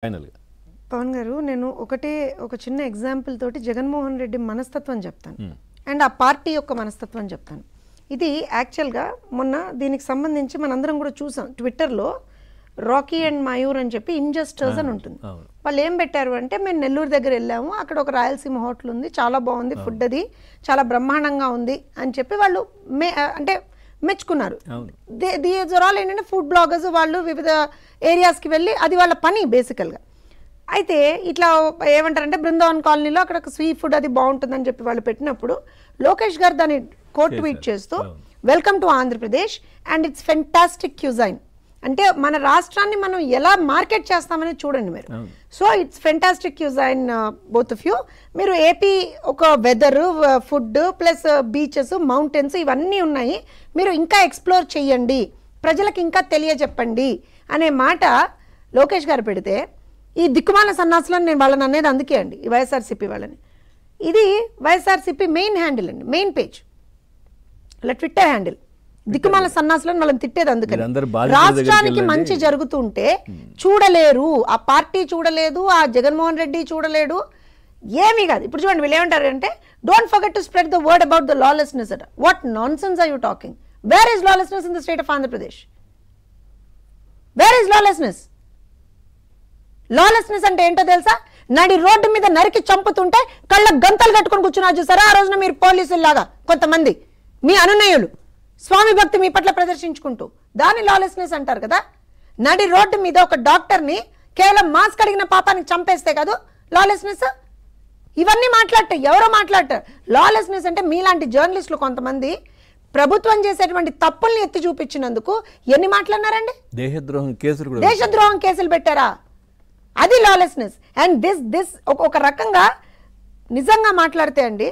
ఫైనల్‌గా. పవన్ గారు నేను ఒక చిన్న ఎగ్జాంపుల్ తోటి జగన్మోహన్ రెడ్డి మనస్తత్వం చెప్తాను అండ్ ఆ పార్టీ యొక్క మనస్తత్వం చెప్తాను. ఇది యాక్చువల్గా మొన్న దీనికి సంబంధించి మనందరం కూడా చూసాం ట్విట్టర్లో రాకీ అండ్ మయూర్ అని చెప్పి ఇంజస్టర్స్ అని ఉంటుంది. వాళ్ళు ఏం పెట్టారు అంటే మేము నెల్లూరు దగ్గర వెళ్ళాము, అక్కడ ఒక రాయలసీమ హోటల్ ఉంది, చాలా బాగుంది ఫుడ్, అది చాలా బ్రహ్మాండంగా ఉంది అని చెప్పి వాళ్ళు అంటే మెచ్చుకున్నారు. దీస్ ఆర్ ఆల్ ఏంటంటే ఫుడ్ బ్లాగర్స్, వాళ్ళు వివిధ ఏరియాస్కి వెళ్ళి అది వాళ్ళ పని బేసికల్గా. అయితే ఇట్లా ఏమంటారంటే బృందావన్ కాలనీలో అక్కడ స్వీ ఫుడ్ అది బాగుంటుందని చెప్పి వాళ్ళు పెట్టినప్పుడు లోకేష్ గారు దాన్ని కోట్ ట్వీట్ చేస్తూ welcome to Andhra Pradesh and it's fantastic cuisine, అంటే మన రాష్ట్రాన్ని మనం ఎలా మార్కెట్ చేస్తామని చూడండి మీరు. So it's fantastic cuisine both of you. మీరు ఏపీ ఒక weather, food plus beaches, mountains ఇవన్నీ ఉన్నాయి, మీరు ఇంకా ఎక్స్ప్లోర్ చేయండి, ప్రజలకు ఇంకా తెలియజెప్పండి అనే మాట లోకేష్ గారు పెడితే, ఈ దిక్కుమాల సన్నాసులను నేను వాళ్ళని అనేది అందుకే అండి, ఈ వైఎస్ఆర్సీపీ వాళ్ళని, ఇది వైఎస్ఆర్సీపీ మెయిన్ హ్యాండిల్ అండి, మెయిన్ పేజ్, అలా ట్విట్టర్ హ్యాండిల్. దిక్కుమాల సన్నాసులను వాళ్ళని తిట్టేది అందుకని. రాష్ట్రానికి మంచి జరుగుతుంటే చూడలేరు, ఆ పార్టీ చూడలేదు, ఆ జగన్మోహన్ రెడ్డి చూడలేడు, ఏమీ కాదు. ఇప్పుడు చూడండి వీళ్ళు ఏమంటారు అంటే don't forget to spread the word about the lawlessness అట. What nonsense are you talking? Where is lawlessness in the state of Andhra Pradesh? Where is lawlessness? Lawlessness అంటే ఏంటో తెలుసా? నడి రోడ్డు మీద నరికి చంపుతుంటే కళ్ళ గంతలు కట్టుకొని కూర్చున్నారు చూసారా ఆ రోజున మీరు పోలీసుల్లాగా కొంతమంది మీ అనునయులు స్వామి భక్తి మీ పట్ల ప్రదర్శించుకుంటూ, దాన్ని లాలెస్నెస్ అంటారు కదా. నడి రోడ్డు మీద ఒక డాక్టర్ని కేవలం మాస్క్ అడిగిన పాపానికి చంపేస్తే కాదు లాలెస్నెస్. ఇవన్నీ మాట్లాడతారు, ఎవరో మాట్లాడతారు. లాలెస్నెస్ అంటే మీలాంటి జర్నలిస్టులు కొంతమంది ప్రభుత్వం చేసేటువంటి తప్పుల్ని ఎత్తి చూపించినందుకు ఎన్ని మాట్లాడినారండి? దేశద్రోహం కేసులు పెట్టారా? అది లాలెస్నెస్. అండ్ దిస్ ఒక రకంగా నిజంగా మాట్లాడితే అండి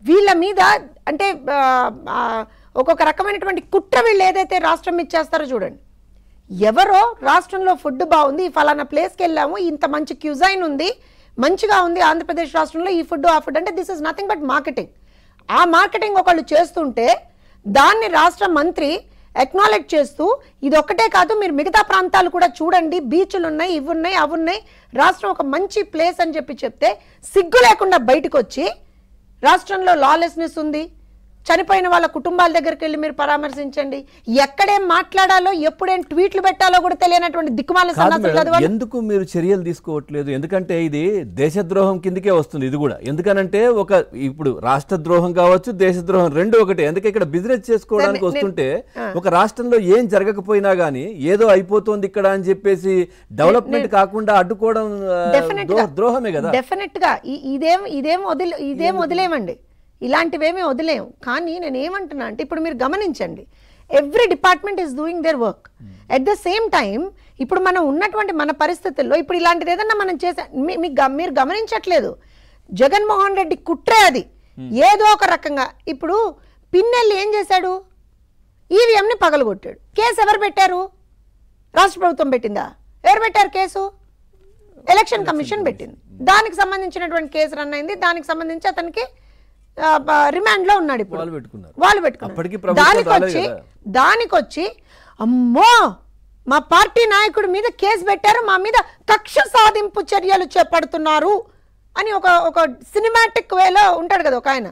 వీళ్ళ మీద అంటే ఒక్కొక్క రకమైనటువంటి కుట్ర వీళ్ళు ఏదైతే రాష్ట్రం ఇచ్చేస్తారో చూడండి. ఎవరో రాష్ట్రంలో ఫుడ్ బాగుంది, ఫలానా ప్లేస్కి వెళ్ళాము, ఇంత మంచి క్యూజైన్ ఉంది, మంచిగా ఉంది ఆంధ్రప్రదేశ్ రాష్ట్రంలో ఈ ఫుడ్ ఆ ఫుడ్ అంటే this is nothing but marketing. ఆ మార్కెటింగ్ ఒకళ్ళు చేస్తుంటే దాన్ని రాష్ట్ర మంత్రి అక్నాలెడ్జ్ చేస్తూ ఇది ఒక్కటే కాదు మీరు మిగతా ప్రాంతాలు కూడా చూడండి, బీచ్లు ఉన్నాయి, ఇవి ఉన్నాయి, అవి ఉన్నాయి, రాష్ట్రం ఒక మంచి ప్లేస్ అని చెప్పి చెప్తే సిగ్గు లేకుండా బయటకు వచ్చి రాష్ట్రంలో లాలెస్నెస్ ఉంది, చనిపోయిన వాళ్ళ కుటుంబాల దగ్గరికి వెళ్ళి మీరు పరామర్శించండి, ఎక్కడేం మాట్లాడాలో ఎప్పుడేం ట్వీట్లు పెట్టాలో కూడా తెలియనటువంటి దిక్కుమాల సన్నాసులు ఎందుకు మీరు చర్యలు తీసుకోవట్లేదు? ఎందుకంటే ఇది దేశద్రోహం కిందకే వస్తుంది. ఇది కూడా ఎందుకనంటే ఇప్పుడు రాష్ట్ర ద్రోహం కావచ్చు, దేశద్రోహం రెండు ఒకటే. ఎందుకంటే ఇక్కడ బిజినెస్ చేసుకోవడానికి వస్తుంటే ఒక రాష్ట్రంలో ఏం జరగకపోయినా గానీ ఏదో అయిపోతుంది ఇక్కడ అని చెప్పేసి డెవలప్మెంట్ కాకుండా అడ్డుకోవడం ద్రోహమే కదా. డెఫినెట్ గా ఇదేం వదిలేమండి, ఇలాంటివేమీ వదిలేము. కానీ నేను ఏమంటున్నా అంటే ఇప్పుడు మీరు గమనించండి, every department is doing their work. At the same time ఇప్పుడు మనం ఉన్నటువంటి మన పరిస్థితుల్లో ఇప్పుడు ఇలాంటిది ఏదన్నా మనం చేసా మీరు గమనించట్లేదు. జగన్మోహన్ రెడ్డి కుట్రే అది ఏదో ఒక రకంగా. ఇప్పుడు పిన్నెల్లి ఏం చేశాడు? ఈవీఎంని పగలగొట్టాడు. కేసు ఎవరు పెట్టారు? రాష్ట్ర ప్రభుత్వం పెట్టిందా? ఎవరు పెట్టారు కేసు? ఎలక్షన్ కమిషన్ పెట్టింది. దానికి సంబంధించినటువంటి కేసు రన్ అయింది, దానికి సంబంధించి అతనికి రిమాండ్ లో ఉన్నాడు. ఇప్పుడు వాళ్ళు పెట్టుకున్నారు. దానికొచ్చి అమ్మో మా పార్టీ నాయకుడి మీద కేసు పెట్టారు, మా మీద కక్ష సాధింపు చర్యలు చేపడుతున్నారు అని ఒక సినిమాటిక్ వేలో ఉంటాడు కదా ఒక ఆయన,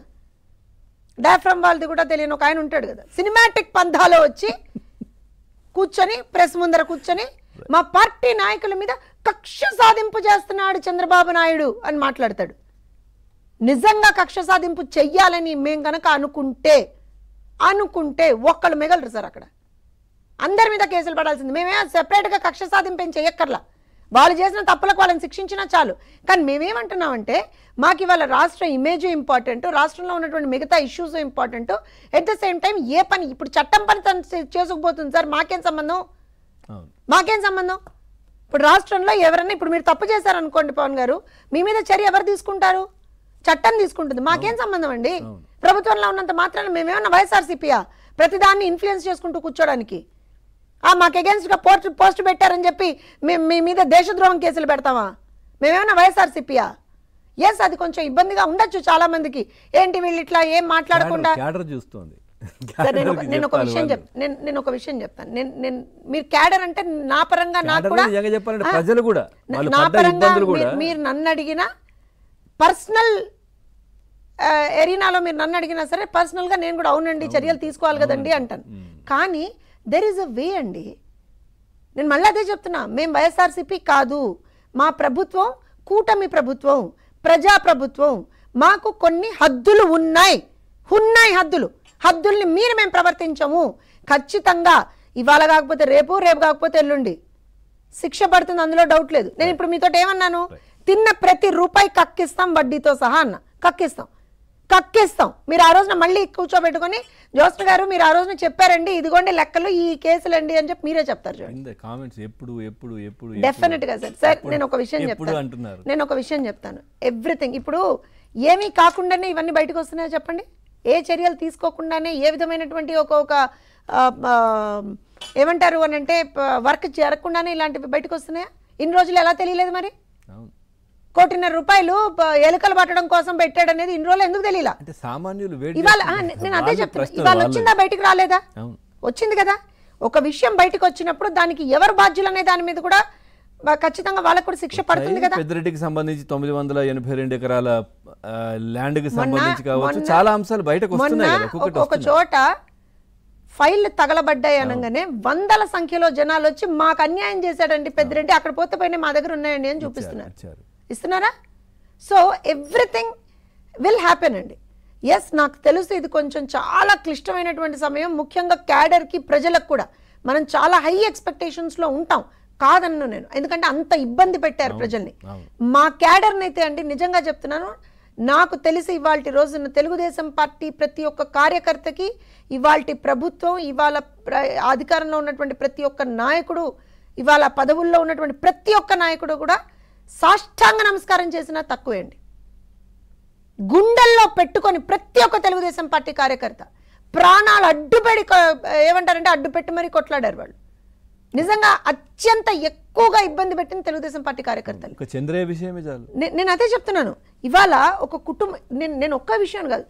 డయాఫ్రమ్ వాళ్ళది కూడా తెలియని ఒక ఆయన ఉంటాడు కదా, సినిమాటిక్ పంథాలో వచ్చి కూర్చొని ప్రెస్ ముందర కూర్చొని మా పార్టీ నాయకుల మీద కక్ష సాధింపు చేస్తున్నాడు చంద్రబాబు నాయుడు అని మాట్లాడతాడు. నిజంగా కక్ష సాధింపు చెయ్యాలని మేము కనుక అనుకుంటే ఒక్కళ్ళు మిగలరు సార్, అక్కడ అందరి మీద కేసులు పడాల్సింది. మేమే సెపరేట్గా కక్ష సాధింపు ఏం చెయ్యక్కర్లా, వాళ్ళు చేసిన తప్పులకు వాళ్ళని శిక్షించినా చాలు. కానీ మేమేమంటున్నామంటే మాకు ఇవాళ రాష్ట్ర ఇమేజ్ ఇంపార్టెంట్, రాష్ట్రంలో ఉన్నటువంటి మిగతా issues important. At the same time ఏ పని ఇప్పుడు చట్టం పని తను చేసుకుపోతుంది సార్, మాకేం సంబంధం? ఇప్పుడు రాష్ట్రంలో ఎవరైనా ఇప్పుడు మీరు తప్పు చేశారనుకోండి పవన్ గారు, మీ మీద చర్య ఎవరు తీసుకుంటారు? చట్టం తీసుకుంటుంది. మాకేం సంబంధం అండి? ప్రభుత్వంలో ఉన్నంత మాత్రాన మేమేమన్నా వైఎస్ఆర్సీపీయా ప్రతిదాన్ని ఇన్ఫ్లుయెన్స్ చేసుకుంటూ కూర్చోడానికి? మాకు అగేన్స్ట్గా పోస్ట్ పెట్టారని చెప్పి మీ మీద దేశద్రోహం కేసులు పెడతామా? మేమేమన్నా వైఎస్ఆర్సీపీయా? ఎస్, అది కొంచెం ఇబ్బందిగా ఉండొచ్చు చాలా మందికి. ఏంటి వీళ్ళు ఇట్లా ఏం మాట్లాడకుండా సార్ నేను ఒక విషయం నేను ఒక విషయం చెప్తాను. నేను మీరు క్యాడర్ అంటే నా పరంగా నాకు కూడా చెప్పాలంటే ప్రజలు కూడా నా పరంగా మీరు నన్ను అడిగిన పర్సనల్ ఎరీనాలో మీరు నన్ను అడిగినా సరే పర్సనల్గా నేను కూడా అవునండి చర్యలు తీసుకోవాలి కదండి అంటాను. కానీ దెర్ ఈజ్ అ వే అండి. నేను మళ్ళీ అదే చెప్తున్నా, మేము వైఎస్ఆర్సీపీ కాదు, మా ప్రభుత్వం కూటమి ప్రభుత్వం, ప్రజాప్రభుత్వం. మాకు కొన్ని హద్దులు ఉన్నాయి హద్దుల్ని మీరు మేము ప్రవర్తించము. ఖచ్చితంగా ఇవాళ కాకపోతే రేపు కాకపోతే ఎల్లుండి శిక్ష పడుతుంది, అందులో డౌట్ లేదు. నేను ఇప్పుడు మీతో ఏమన్నాను, తిన్న ప్రతి రూపాయి కక్కిస్తాం, వడ్డీతో సహా అన్న కక్కిస్తాం. మీరు ఆ రోజున మళ్ళీ కూర్చోబెట్టుకొని జోస్టర్ గారు మీరు ఆ రోజున చెప్పారండి ఇదిగోండి లెక్కలు ఈ కేసులండి అని చెప్పి మీరే చెప్తారు చూడండి. డెఫినెట్ గా సార్ నేను ఒక విషయం చెప్తాను. ఎవ్రీథింగ్ ఇప్పుడు ఏమీ కాకుండానే ఇవన్నీ బయటకు వస్తున్నాయో చెప్పండి. ఏ చర్యలు తీసుకోకుండానే ఏ విధమైనటువంటి ఒక ఏమంటారు అని అంటే వర్క్ జరగకుండానే ఇలాంటివి బయటకు వస్తున్నాయా? ఇన్ని రోజులు ఎలా తెలియలేదు మరి? 1.5 కోటి రూపాయలు ఎలుకలు పట్టడం కోసం పెట్టాడు అనేది ఇన్ని రోజులు ఎందుకు తెలియలా? ఇవాళ నేను అదే చెప్తాను, ఇవాళ వచ్చిందా బయటకు రాలేదా? వచ్చింది కదా. ఒక విషయం బయటకు వచ్చినప్పుడు దానికి ఎవరు బాధ్యులు అనే దాని మీద కూడా ఖచ్చితంగా వాళ్ళకు కూడా శిక్ష పడుతుంది కదా. పెద్దిరెడ్డికి సంబంధించి 982 ఎకరాల ల్యాండ్ కి సంబంధించి కావచ్చు చాలా అంశాలు బయటకు వస్తున్నాయి. ఒక చోట ఫైల్ తగలబడ్డాయి అనగానే వందల సంఖ్యలో జనాలు వచ్చి మాకు అన్యాయం చేశాడండి పెద్దిరెడ్డి, అక్కడ పోతే పోయినా మా దగ్గర ఉన్నాయండి అని చూపిస్తున్నారు. ఇస్తున్నారా? సో ఎవ్రీథింగ్ విల్ హ్యాపెన్ అండి. ఎస్, నాకు తెలుసు ఇది కొంచెం చాలా క్లిష్టమైనటువంటి సమయం, ముఖ్యంగా క్యాడర్కి ప్రజలకు కూడా. మనం చాలా హై ఎక్స్పెక్టేషన్స్లో ఉంటాం, కాదన్ను నేను, ఎందుకంటే అంత ఇబ్బంది పెట్టారు ప్రజల్ని. మా క్యాడర్ని అయితే అండి నిజంగా చెప్తున్నాను, నాకు తెలిసి ఇవాళ రోజున తెలుగుదేశం పార్టీ ప్రతి ఒక్క కార్యకర్తకి, ఇవాళ ప్రభుత్వం, ఇవాళ అధికారంలో ఉన్నటువంటి ప్రతి ఒక్క నాయకుడు, ఇవాళ పదవుల్లో ఉన్నటువంటి ప్రతి ఒక్క నాయకుడు కూడా సాష్టాంగ నమస్కారం చేసినా తక్కువే అండి. గుండెల్లో పెట్టుకొని ప్రతి ఒక్క తెలుగుదేశం పార్టీ కార్యకర్త ప్రాణాలు అడ్డుపెడి ఏమంటారంటే అడ్డు పెట్టి మరీ కొట్లాడారు వాళ్ళు. నిజంగా అత్యంత ఎక్కువగా ఇబ్బంది పెట్టిన తెలుగుదేశం పార్టీ కార్యకర్తలు. నేను అదే చెప్తున్నాను, ఇవాళ ఒక కుటుంబం, నేను ఒక్క విషయం కాదు,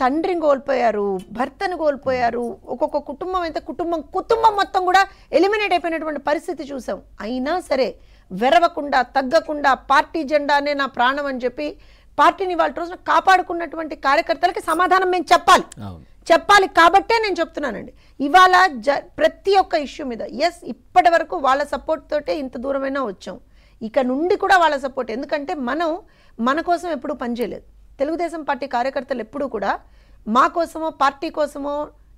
తండ్రిని కోల్పోయారు, భర్తను కోల్పోయారు, ఒక్కొక్క కుటుంబం అయితే కుటుంబం మొత్తం కూడా ఎలిమినేట్ అయిపోయినటువంటి పరిస్థితి చూసాం. అయినా సరే వెరవకుండా తగ్గకుండా పార్టీ జెండానే నా ప్రాణం అని చెప్పి పార్టీని వాళ్ళ రోజున కాపాడుకున్నటువంటి కార్యకర్తలకి సమాధానం మేము చెప్పాలి కాబట్టే నేను చెప్తున్నానండి. ఇవాళ ప్రతి ఒక్క ఇష్యూ మీద ఎస్ ఇప్పటి వరకు వాళ్ళ సపోర్ట్ తోటే ఇంత దూరమైనా వచ్చాం, ఇక నుండి కూడా వాళ్ళ సపోర్ట్. ఎందుకంటే మన కోసం ఎప్పుడూ పనిచేయలేదు. తెలుగుదేశం పార్టీ కార్యకర్తలు ఎప్పుడూ కూడా మా కోసమో పార్టీ కోసమో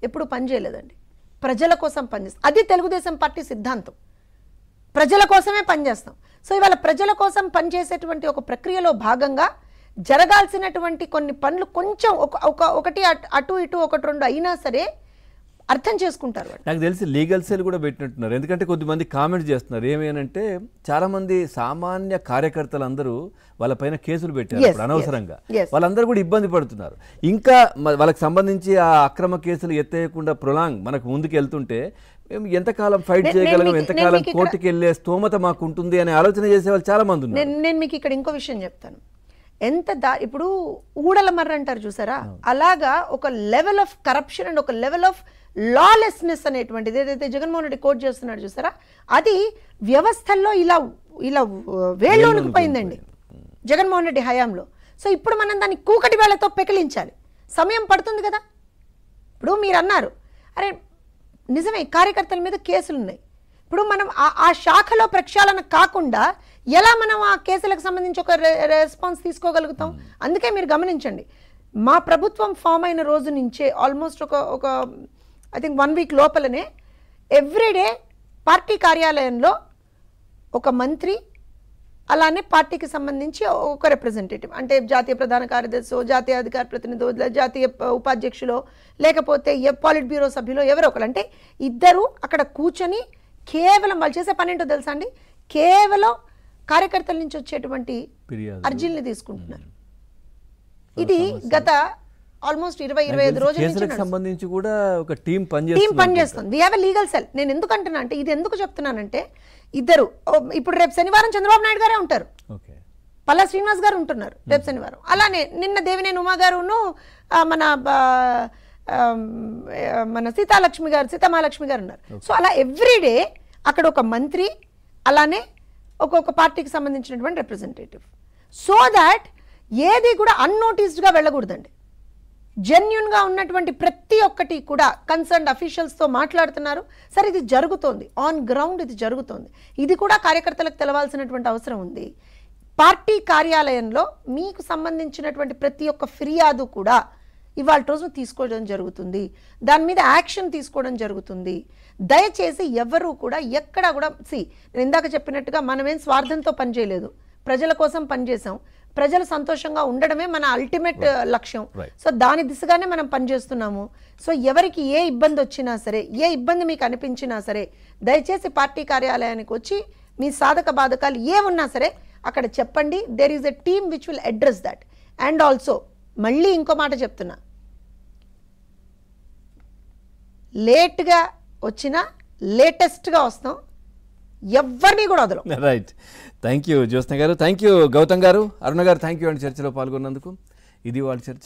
ఎప్పుడు పనిచేయలేదండి, ప్రజల కోసం పనిచేస్తాం. అది తెలుగుదేశం పార్టీ సిద్ధాంతం, ప్రజల కోసమే పనిచేస్తాం. సో ఇవాళ ప్రజల కోసం పనిచేసేటువంటి ఒక ప్రక్రియలో భాగంగా జరగాల్సినటువంటి కొన్ని పనులు కొంచెం ఒకటి అటు ఇటు 1-2 అయినా సరే అర్థం చేసుకుంటారు. నాకు తెలిసి లీగల్ సెల్ కూడా పెట్టినట్టున్నారు, ఎందుకంటే కొద్దిమంది కామెంట్స్ చేస్తున్నారు ఏమేనంటే చాలా మంది సామాన్య కార్యకర్తలందరూ వాళ్ళపైన కేసులు పెట్టారు అనవసరంగా, వాళ్ళందరూ కూడా ఇబ్బంది పడుతున్నారు. ఇంకా వాళ్ళకి సంబంధించి ఆ అక్రమ కేసులు ఎత్తేయకుండా మనకు ముందుకు వెళ్తుంటే మేము ఎంతకాలం ఫైట్ చేయగలం, ఎంతకాలం కోర్టుకి వెళ్ళే స్తోమత మాకు ఉంటుంది అనే ఆలోచన చేసే వాళ్ళు చాలా మంది ఉన్నారు. నేను మీకు ఇక్కడ ఇంకో విషయం చెప్తాను, ఇప్పుడు ఊడల మర్ర అంటారు చూసారా, అలాగా ఒక లెవెల్ ఆఫ్ కరప్షన్ అండ్ ఒక లెవెల్ ఆఫ్ లాలెస్నెస్ అనేటువంటిది ఏదైతే జగన్మోహన్ రెడ్డి కోట్ చేస్తున్నాడు చూసారా, అది వ్యవస్థల్లో ఇలా వేళ్ళలోనికి పోయిందండి జగన్మోహన్ రెడ్డి హయాంలో. సో ఇప్పుడు మనం దాన్ని కూకటి వేళ్లతో పెకిలించాలి, సమయం పడుతుంది కదా. ఇప్పుడు మీరు అన్నారు అరే నిజమే కార్యకర్తల మీద కేసులు ఉన్నాయి, ఇప్పుడు మనం ఆ శాఖలో ప్రక్షాళన కాకుండా ఎలా మనం ఆ కేసులకు సంబంధించి ఒక రెస్పాన్స్ తీసుకోగలుగుతాం? అందుకే మీరు గమనించండి, మా ప్రభుత్వం ఫామ్ అయిన రోజు నుంచే ఆల్మోస్ట్ ఒక ఐ థింక్ 1 వీక్ లోపలనే ఎవ్రీడే పార్టీ కార్యాలయంలో ఒక మంత్రి, అలానే పార్టీకి సంబంధించి ఒక రిప్రజెంటేటివ్, అంటే జాతీయ ప్రధాన కార్యదర్శి, జాతీయ అధికార ప్రతినిధి, జాతీయ ఉపాధ్యక్షులు, లేకపోతే పాలిట్ బ్యూరో సభ్యులు, ఎవరో ఒకరు, అంటే ఇద్దరు అక్కడ కూర్చొని కేవలం వాళ్ళు చేసే పని ఏంటో తెలుసా అండి, కేవలం కార్యకర్తల నుంచి వచ్చేటువంటి అర్జీల్ని తీసుకుంటున్నారు. ఇది గత ఆల్మోస్ట్ 20-25 రోజుల నుంచి సంబంధించి కూడా ఒక టీం పనిచేస్తుంది. We have a legal cell. నేను ఎందుకు అంటున్నా అంటే, ఇది ఎందుకు చెప్తున్నానంటే, ఇద్దరు ఇప్పుడు రేపు శనివారం చంద్రబాబు నాయుడు గారే ఉంటారు, పల్లా శ్రీనివాస్ గారు ఉంటున్నారు రేపు శనివారం, అలానే నిన్న దేవినేని ఉమా గారును మన మన సీతామహాలక్ష్మి గారు ఉన్నారు. సో అలా ఎవ్రీడే అక్కడ ఒక మంత్రి, అలానే ఒక్కొక్క పార్టీకి సంబంధించినటువంటి రిప్రజెంటేటివ్, సో దాట్ ఏది కూడా అన్నోటీస్డ్గా వెళ్ళకూడదండి. జెన్యున్గా ఉన్నటువంటి ప్రతి ఒక్కటి కూడా కన్సర్న్డ్ అఫీషియల్స్తో మాట్లాడుతున్నారు. సరే, ఇది జరుగుతోంది, ఆన్ గ్రౌండ్ ఇది జరుగుతోంది. ఇది కూడా కార్యకర్తలకు తెలవాల్సినటువంటి అవసరం ఉంది. పార్టీ కార్యాలయంలో మీకు సంబంధించినటువంటి ప్రతి ఒక్క ఫిర్యాదు కూడా ఇవాళ రోజు తీసుకోవడం జరుగుతుంది, దాని మీద యాక్షన్ తీసుకోవడం జరుగుతుంది. దయచేసి ఎవరు కూడా ఎక్కడ కూడా నేను ఇందాక చెప్పినట్టుగా మనమేం స్వార్థంతో పనిచేయలేదు, ప్రజల కోసం పనిచేసాం. ప్రజలు సంతోషంగా ఉండడమే మన అల్టిమేట్ లక్ష్యం. సో దాని దిశగానే మనం పనిచేస్తున్నాము. సో ఎవరికి ఏ ఇబ్బంది వచ్చినా సరే, ఏ ఇబ్బంది మీకు అనిపించినా సరే, దయచేసి పార్టీ కార్యాలయానికి వచ్చి మీ సాధక బాధకాలు ఏమున్నా సరే అక్కడ చెప్పండి. There is a team which will address that. And also మళ్ళీ ఇంకో మాట చెప్తున్నా, లేట్గా వచ్చినా లేటెస్ట్గా వస్తాం, ఎవరిని కూడా వదలం. రైట్, థ్యాంక్ యూ జ్యోత్స్న గారు, థ్యాంక్ యూ గౌతమ్ గారు, అరుణ గారు, థ్యాంక్ యూ అండి చర్చలో పాల్గొన్నందుకు. ఇది వాళ్ళ చర్చ.